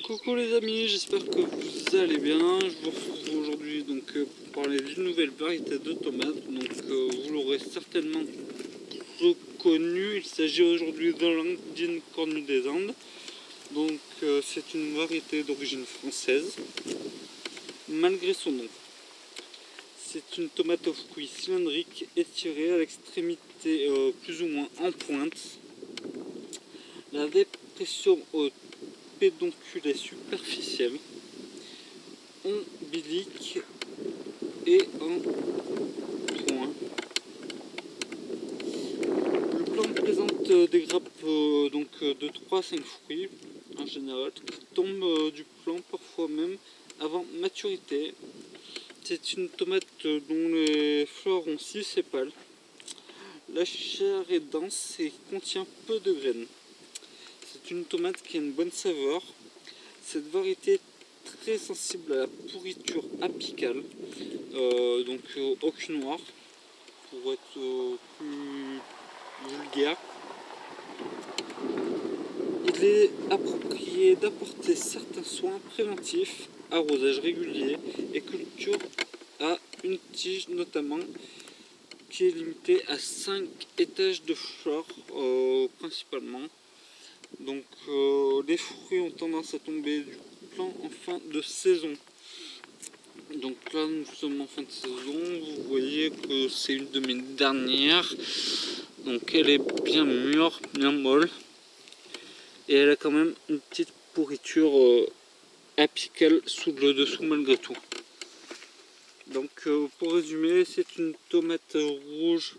Coucou les amis, j'espère que vous allez bien. Je vous retrouve aujourd'hui pour parler d'une nouvelle variété de tomates. Vous l'aurez certainement reconnu, il s'agit aujourd'hui de l'Andine cornue des Andes. C'est une variété d'origine française, malgré son nom. C'est une tomate aux fruits cylindriques étirée à l'extrémité plus ou moins en pointe. La dépression pédonculée superficielle, ombilique et en point. Le plant présente des grappes de 3 à 5 fruits en général qui tombent du plant parfois même avant maturité. C'est une tomate dont les fleurs ont 6 sépales. La chair est dense et contient peu de graines. C'est une tomate qui a une bonne saveur. Cette variété est très sensible à la pourriture apicale, au cul noir, pour être plus vulgaire. Il est approprié d'apporter certains soins préventifs, arrosage régulier et culture à une tige notamment, qui est limitée à 5 étages de fleurs principalement. Les fruits ont tendance à tomber du plant en fin de saison. Donc là nous sommes en fin de saison, vous voyez que c'est une de mes dernières. Donc elle est bien mûre, bien molle. Et elle a quand même une petite pourriture apicale sous le dessous malgré tout. Pour résumer, c'est une tomate rouge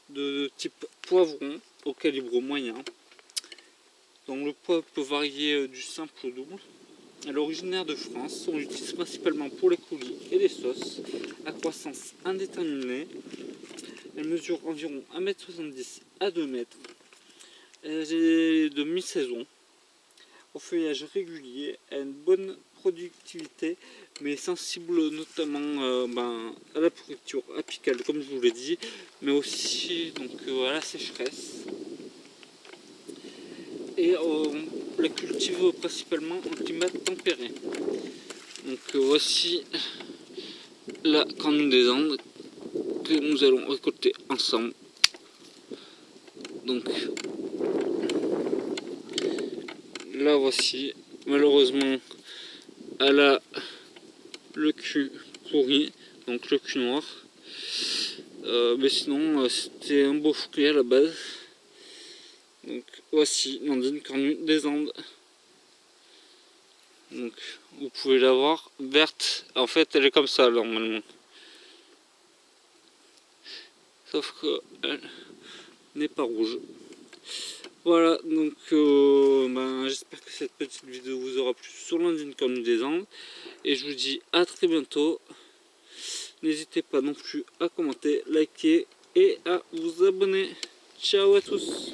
de type poivron au calibre moyen. Donc le poids peut varier du simple au double. Elle est originaire de France, on l'utilise principalement pour les coulis et les sauces, à croissance indéterminée. Elle mesure environ 1,70 m à 2 m. Elle est de mi-saison, au feuillage régulier, à une bonne productivité, mais sensible notamment à la pourriture apicale, comme je vous l'ai dit, mais aussi à la sécheresse. Et on la cultive principalement en climat tempéré. Voici la cornue des Andes que nous allons récolter ensemble. Là voici, malheureusement elle a le cul pourri, donc le cul noir. Mais sinon c'était un beau fruit à la base. Voici l'Andine cornue des Andes. Vous pouvez la voir verte. En fait elle est comme ça normalement. Sauf qu'elle n'est pas rouge. Voilà, j'espère que cette petite vidéo vous aura plu sur l'Andine cornue des Andes. Et je vous dis à très bientôt. N'hésitez pas non plus à commenter, liker et à vous abonner. Ciao à tous.